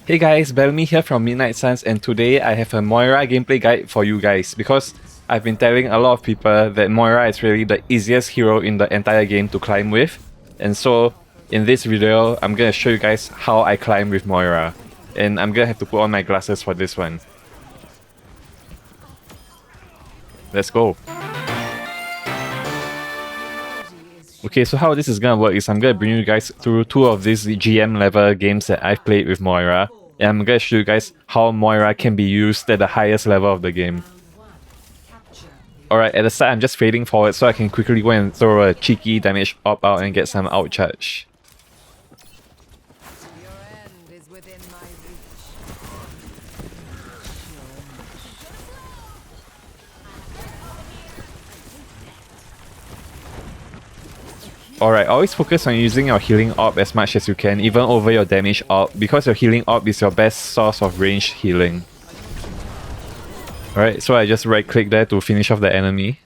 Hey guys, Bellamy here from Midnight Suns, and today I have a Moira gameplay guide for you guys because I've been telling a lot of people that Moira is really the easiest hero in the entire game to climb with. And so in this video, I'm gonna show you guys how I climb with Moira. And I'm gonna have to put on my glasses for this one. Let's go. Okay, so how this is gonna work is I'm gonna bring you guys through two of these GM level games that I've played with Moira. And I'm gonna show you guys how Moira can be used at the highest level of the game. Alright, at the start I'm just fading forward so I can quickly go and throw a cheeky damage op out and get some outcharge. Alright, always focus on using your healing orb as much as you can, even over your damage orb, because your healing orb is your best source of ranged healing. Alright, so I just right click there to finish off the enemy.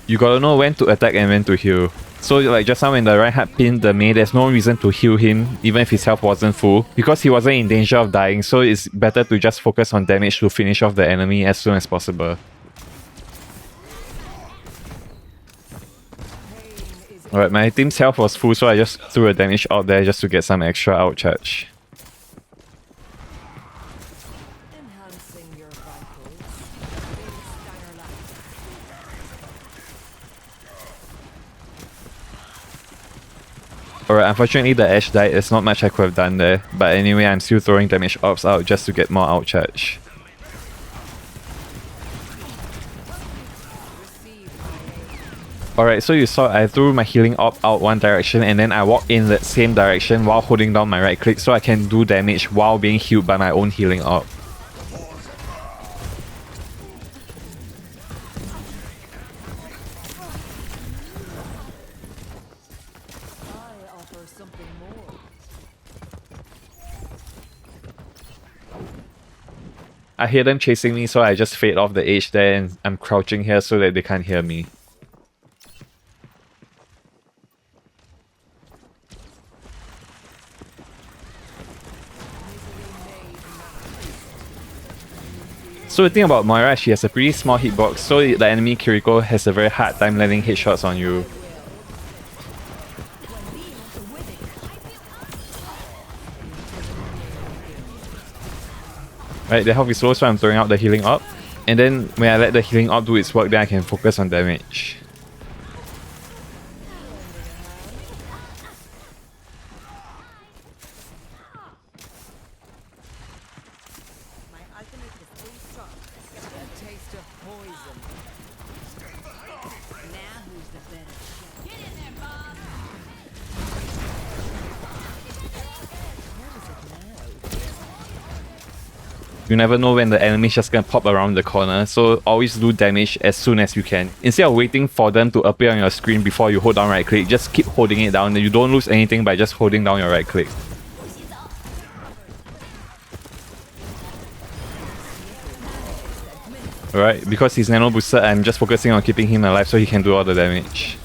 You gotta know when to attack and when to heal. So like just now when the Reinhardt pinned the Mei, there's no reason to heal him even if his health wasn't full, because he wasn't in danger of dying, so it's better to just focus on damage to finish off the enemy as soon as possible. Alright, my team's health was full, so I just threw a damage out there just to get some extra outcharge. Alright, unfortunately the Ashe died, there's not much I could have done there, but anyway I'm still throwing damage orbs out just to get more outcharge. Alright, so you saw I threw my healing orb out one direction and then I walked in that same direction while holding down my right click so I can do damage while being healed by my own healing orb. I hear them chasing me, so I just fade off the edge there and I'm crouching here so that they can't hear me. So the thing about Moira, she has a pretty small hitbox, so the enemy Kiriko has a very hard time landing headshots on you. Right, the health is low, so I'm throwing out the healing orb. And then when I let the healing orb do its work, then I can focus on damage. You never know when the enemy's just gonna pop around the corner, so always do damage as soon as you can. Instead of waiting for them to appear on your screen before you hold down right click, just keep holding it down and you don't lose anything by just holding down your right click. Alright, because he's nano boosted, I'm just focusing on keeping him alive so he can do all the damage.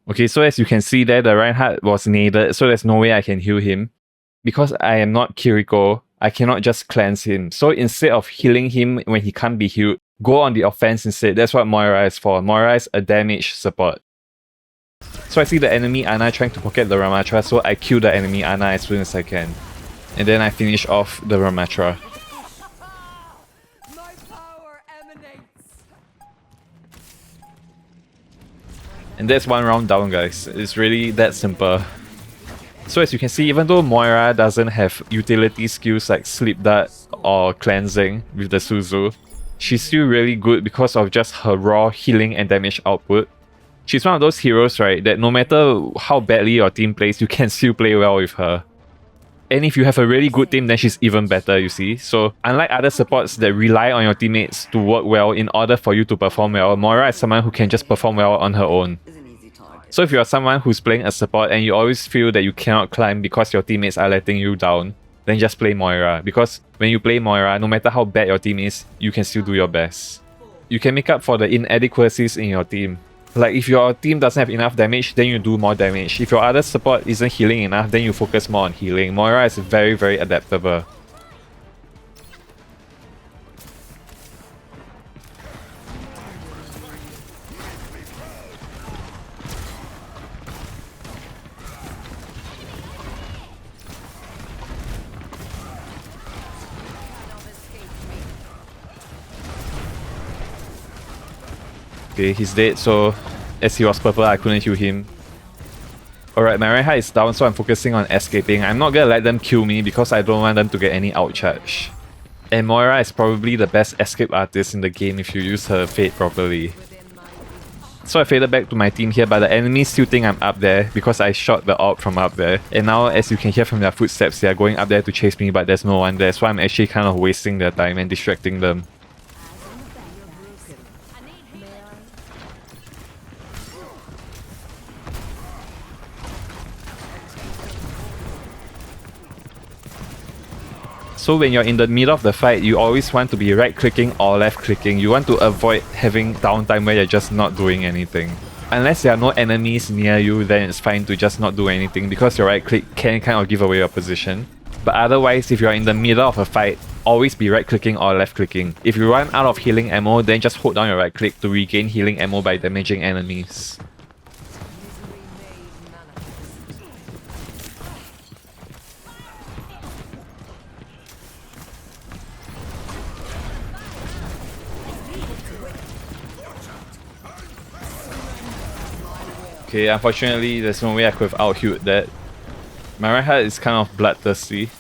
Okay, so as you can see there, the Reinhardt was naded, so there's no way I can heal him. Because I am not Kiriko, I cannot just cleanse him. So instead of healing him when he can't be healed, go on the offense instead. That's what Moira is for. Moira is a damage support. So I see the enemy Ana trying to pocket the Ramatra, so I kill the enemy Ana as soon as I can. And then I finish off the Ramatra. And that's one round down, guys. It's really that simple. So as you can see, even though Moira doesn't have utility skills like Sleep Dart or Cleansing with the Suzu, she's still really good because of just her raw healing and damage output. She's one of those heroes, right, that no matter how badly your team plays, you can still play well with her. And if you have a really good team, then she's even better, you see. So unlike other supports that rely on your teammates to work well in order for you to perform well, Moira is someone who can just perform well on her own. So if you're someone who's playing a support and you always feel that you cannot climb because your teammates are letting you down, then just play Moira. Because when you play Moira, no matter how bad your team is, you can still do your best. You can make up for the inadequacies in your team. Like if your team doesn't have enough damage, then you do more damage. If your other support isn't healing enough, then you focus more on healing. Moira is very, very adaptable. Okay, he's dead, so as he was purple, I couldn't heal him. Alright, my right heart is down, so I'm focusing on escaping. I'm not gonna let them kill me because I don't want them to get any outcharge. And Moira is probably the best escape artist in the game if you use her fate properly. So I faded back to my team here, but the enemies still think I'm up there because I shot the orb from up there. And now, as you can hear from their footsteps, they are going up there to chase me, but there's no one there, so I'm actually kind of wasting their time and distracting them. So when you're in the middle of the fight, you always want to be right-clicking or left-clicking. You want to avoid having downtime where you're just not doing anything. Unless there are no enemies near you, then it's fine to just not do anything because your right-click can kind of give away your position. But otherwise, if you're in the middle of a fight, always be right-clicking or left-clicking. If you run out of healing ammo, then just hold down your right-click to regain healing ammo by damaging enemies. Okay, unfortunately, there's no way I could have out-healed that. My right heart is kind of bloodthirsty.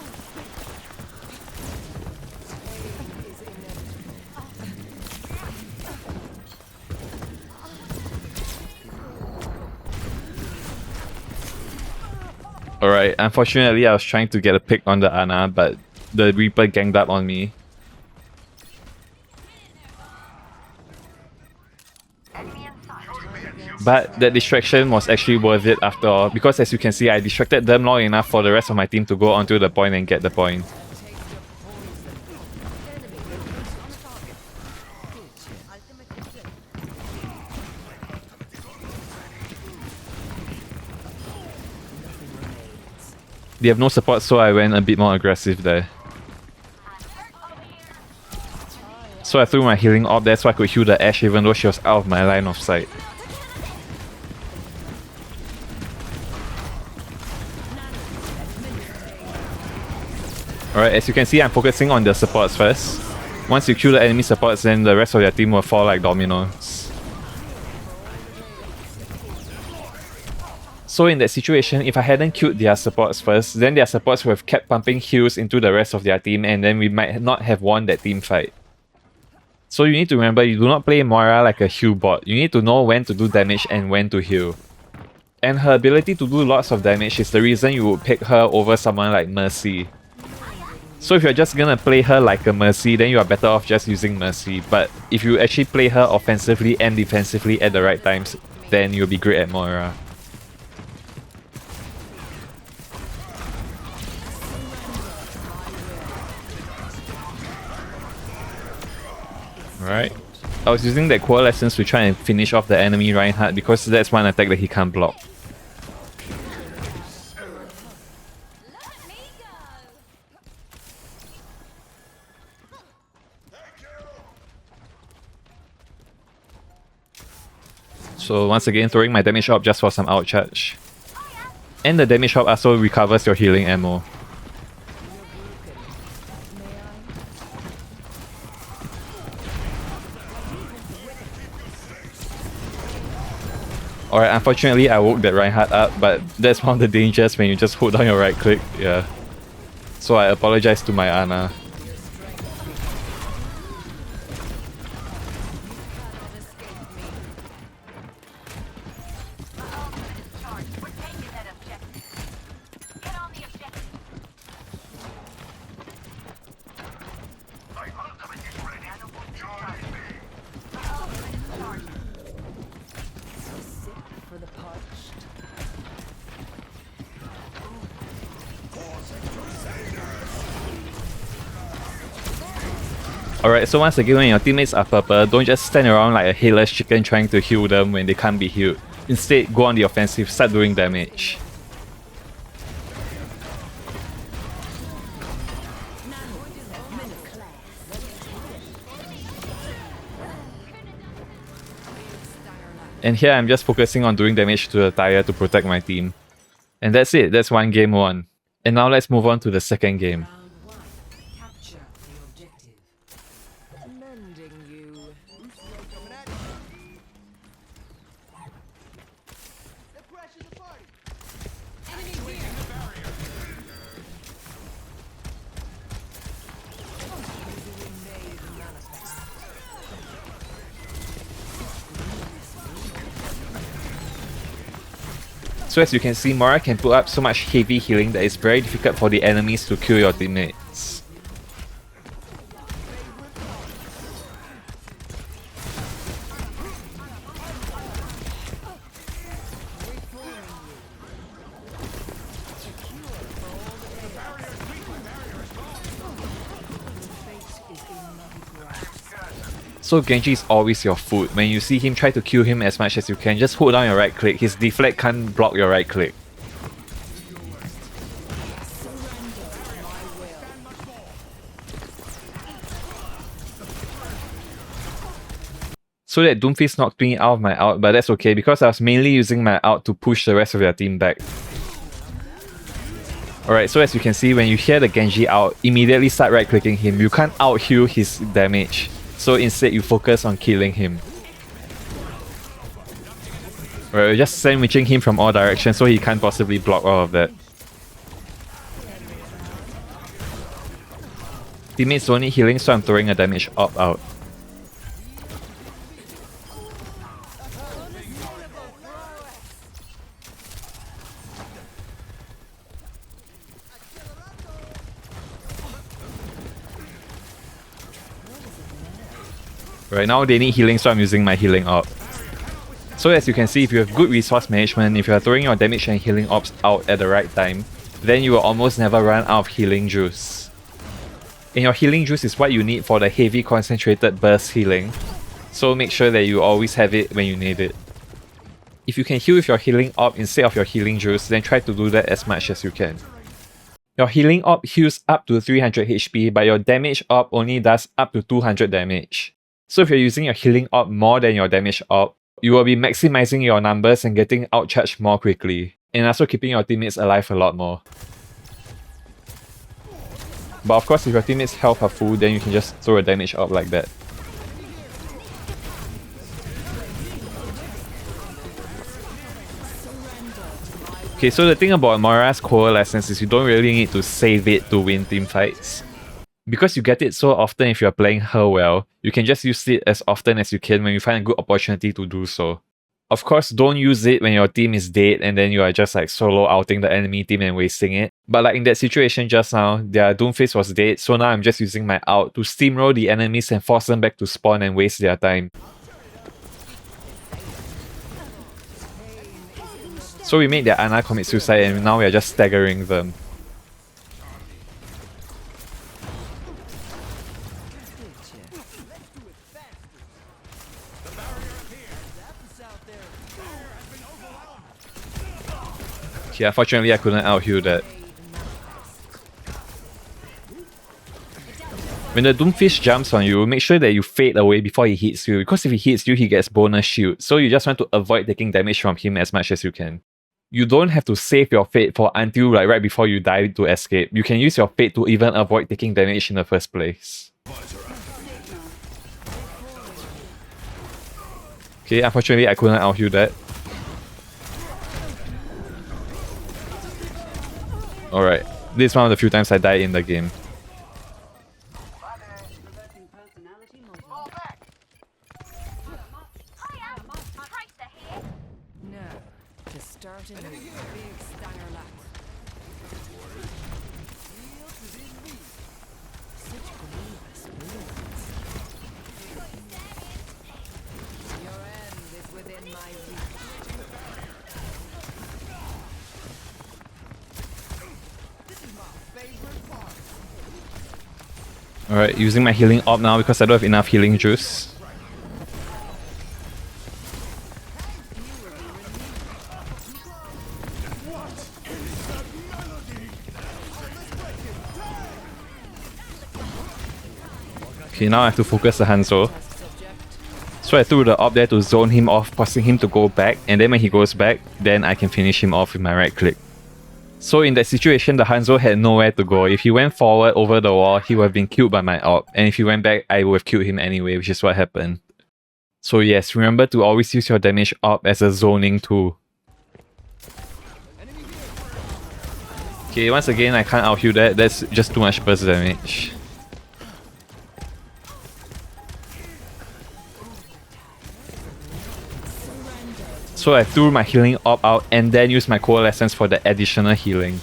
Alright, unfortunately I was trying to get a pick on the Ana, but the Reaper ganged up on me. But that distraction was actually worth it after all, because as you can see, I distracted them long enough for the rest of my team to go onto the point and get the point. They have no support, so I went a bit more aggressive there. So I threw my healing orb there so I could heal the Ashe even though she was out of my line of sight. Alright, as you can see, I'm focusing on the supports first. Once you kill the enemy supports, then the rest of your team will fall like dominoes. So in that situation, if I hadn't killed their supports first, then their supports would have kept pumping heals into the rest of their team and then we might not have won that team fight. So you need to remember, you do not play Moira like a heal bot. You need to know when to do damage and when to heal. And her ability to do lots of damage is the reason you would pick her over someone like Mercy. So if you're just gonna play her like a Mercy, then you are better off just using Mercy. But if you actually play her offensively and defensively at the right times, then you'll be great at Moira. Alright. I was using that Coalescence to try and finish off the enemy Reinhardt because that's one attack that he can't block. So once again, throwing my damage up just for some outcharge. And the damage up also recovers your healing ammo. Alright, unfortunately I woke that Reinhardt up, but that's one of the dangers when you just hold down your right click, yeah. So I apologize to my Ana. Alright, so once again when your teammates are purple, don't just stand around like a headless chicken trying to heal them when they can't be healed. Instead, go on the offensive, start doing damage. And here I'm just focusing on doing damage to the tire to protect my team. And that's it, that's one game won. And now let's move on to the second game. So as you can see, Moira can put up so much heavy healing that it's very difficult for the enemies to kill your teammates. So Genji is always your food. When you see him, try to kill him as much as you can. Just hold down your right click. His deflect can't block your right click. So that Doomfist knocked me out of my ult, but that's okay because I was mainly using my ult to push the rest of their team back. Alright, so as you can see, when you hear the Genji out, immediately start right clicking him. You can't out heal his damage. So instead you focus on killing him. Alright, we're just sandwiching him from all directions so he can't possibly block all of that. Teammates don't need healing, so I'm throwing a damage up out. Right now they need healing, so I'm using my healing up. So as you can see, if you have good resource management, if you are throwing your damage and healing ops out at the right time, then you will almost never run out of healing juice. And your healing juice is what you need for the heavy concentrated burst healing. So make sure that you always have it when you need it. If you can heal with your healing op instead of your healing juice, then try to do that as much as you can. Your healing op heals up to 300 HP, but your damage op only does up to 200 damage. So if you're using your healing op more than your damage op, you will be maximizing your numbers and getting outcharged more quickly, and also keeping your teammates alive a lot more. But of course, if your teammates' health are full, then you can just throw a damage op like that. Okay, so the thing about Moira's coalescence is you don't really need to save it to win team fights. Because you get it so often if you're playing her well, you can just use it as often as you can when you find a good opportunity to do so. Of course, don't use it when your team is dead and then you are just like solo outing the enemy team and wasting it. But like in that situation just now, their Doomfist was dead, so now I'm just using my ult to steamroll the enemies and force them back to spawn and waste their time. So we made their Ana commit suicide and now we are just staggering them. Okay, unfortunately I couldn't out-heal that. When the Doomfist jumps on you, make sure that you fade away before he hits you, because if he hits you, he gets bonus shield, so you just want to avoid taking damage from him as much as you can. You don't have to save your fate for until like right before you die to escape. You can use your fate to even avoid taking damage in the first place. Okay, unfortunately I couldn't out-heal that. Alright, this is one of the few times I died in the game. Alright, using my healing op now because I don't have enough healing juice. Okay, now I have to focus the Hanzo. So I threw the op there to zone him off, forcing him to go back, and then when he goes back, then I can finish him off with my right click. So in that situation, the Hanzo had nowhere to go. If he went forward over the wall, he would have been killed by my op, and if he went back, I would have killed him anyway, which is what happened. So yes, remember to always use your damage op as a zoning tool. Okay, once again, I can't out-heal that. That's just too much burst damage. So I threw my healing op out and then used my coalescence for the additional healing.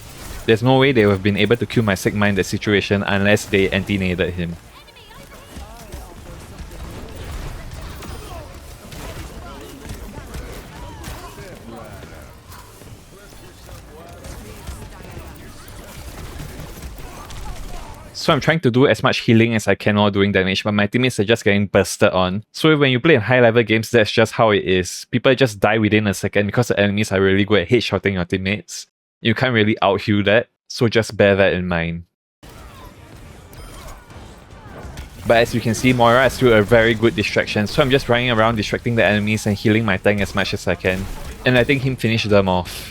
There's no way they would have been able to kill my Sigma in that situation unless they anti-naded him. So I'm trying to do as much healing as I can while doing damage, but my teammates are just getting bursted on. So when you play in high level games, that's just how it is. People just die within a second because the enemies are really good at headshotting your teammates. You can't really out-heal that, so just bear that in mind. But as you can see, Moira is still a very good distraction, so I'm just running around distracting the enemies and healing my tank as much as I can, and letting him finish them off.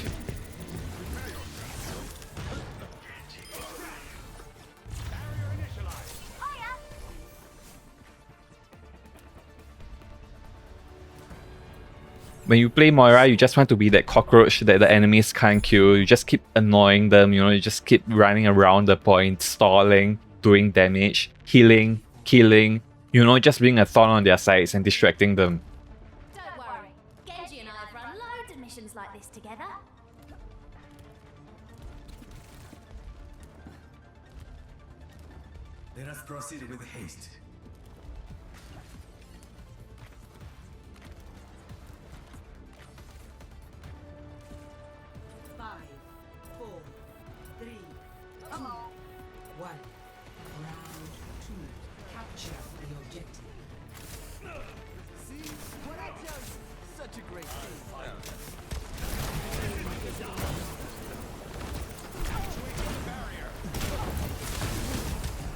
When you play Moira, you just want to be that cockroach that the enemies can't kill. You just keep annoying them, you know, you just keep running around the point, stalling, doing damage, healing, killing, you know, just being a thorn on their sides and distracting them. Don't worry, Genji and I have run loads of missions like this together. Let us proceed with haste.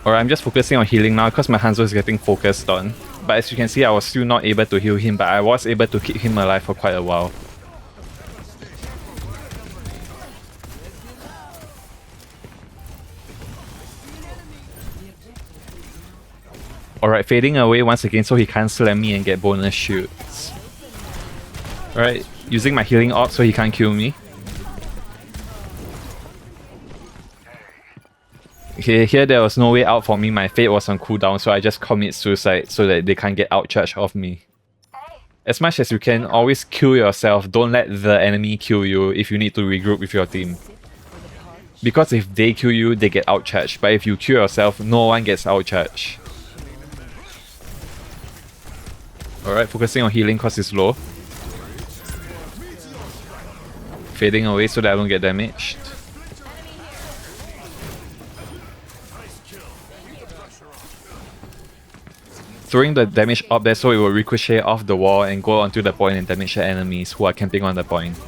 Alright, I'm just focusing on healing now because my Hanzo is getting focused on. But as you can see, I was still not able to heal him, but I was able to keep him alive for quite a while. Alright, fading away once again so he can't slam me and get bonus shoots. Alright, using my healing op so he can't kill me. Okay, here there was no way out for me, my fate was on cooldown, so I just commit suicide so that they can't get outcharged of me. As much as you can, always kill yourself, don't let the enemy kill you if you need to regroup with your team. Because if they kill you, they get outcharged, but if you kill yourself, no one gets outcharged. Alright, focusing on healing cause it's low. Fading away so that I don't get damaged. Throwing the damage up there so it will ricochet off the wall and go onto the point and damage the enemies who are camping on the point.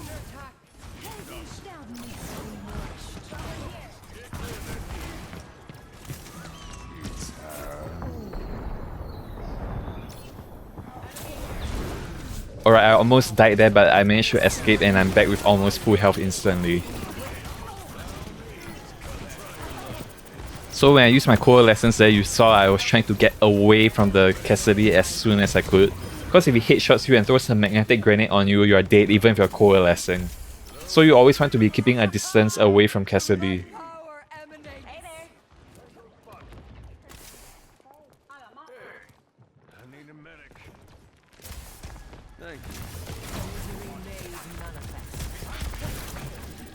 Alright, I almost died there, but I managed to escape and I'm back with almost full health instantly. So when I used my coalescence there, you saw I was trying to get away from the Cassidy as soon as I could. Because if he headshots you and throws a magnetic grenade on you, you are dead even if you're coalescing. So you always want to be keeping a distance away from Cassidy.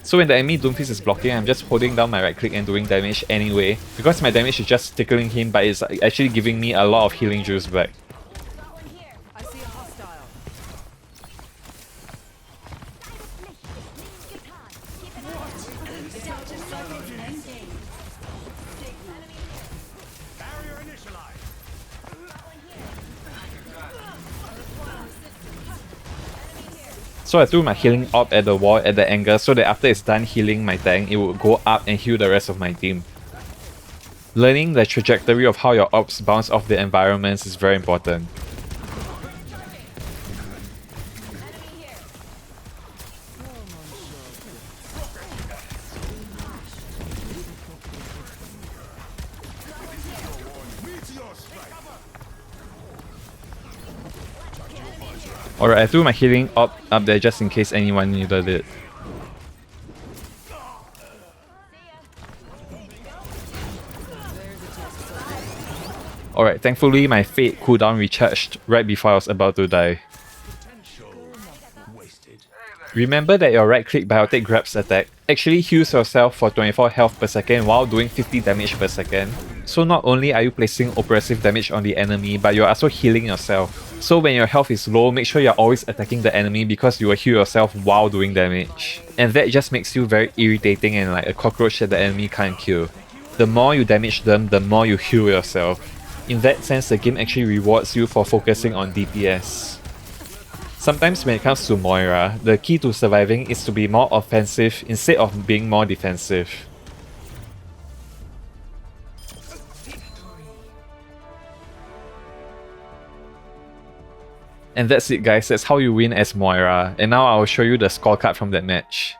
So when the enemy Doomfist is blocking, I'm just holding down my right click and doing damage anyway. Because my damage is just tickling him, but it's actually giving me a lot of healing juice back. So I threw my healing orb at the wall at the angle so that after it's done healing my tank, it would go up and heal the rest of my team. Learning the trajectory of how your orbs bounce off the environments is very important. Alright, I threw my healing orb up there just in case anyone needed it. Alright, thankfully my fate cooldown recharged right before I was about to die. Remember that your right click biotic grabs attack actually heals yourself for 24 health per second while doing 50 damage per second. So not only are you placing oppressive damage on the enemy, but you're also healing yourself. So when your health is low, make sure you're always attacking the enemy because you will heal yourself while doing damage. And that just makes you very irritating and like a cockroach that the enemy can't kill. The more you damage them, the more you heal yourself. In that sense, the game actually rewards you for focusing on DPS. Sometimes when it comes to Moira, the key to surviving is to be more offensive instead of being more defensive. And that's it guys, that's how you win as Moira, and now I will show you the scorecard from that match.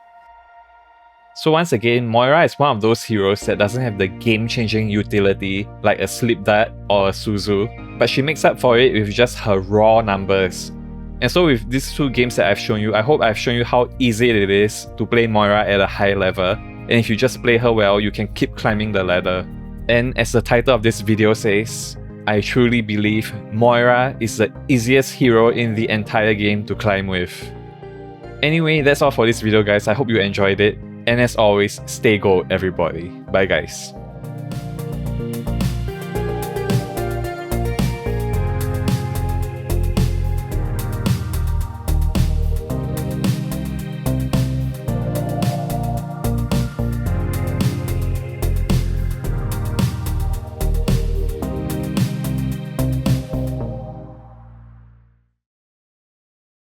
So once again, Moira is one of those heroes that doesn't have the game-changing utility like a Sleep Dart or a Suzu, but she makes up for it with just her raw numbers. And so with these two games that I've shown you, I hope I've shown you how easy it is to play Moira at a high level, and if you just play her well, you can keep climbing the ladder. And as the title of this video says, I truly believe Moira is the easiest hero in the entire game to climb with. Anyway, that's all for this video guys, I hope you enjoyed it. And as always, stay gold everybody. Bye guys.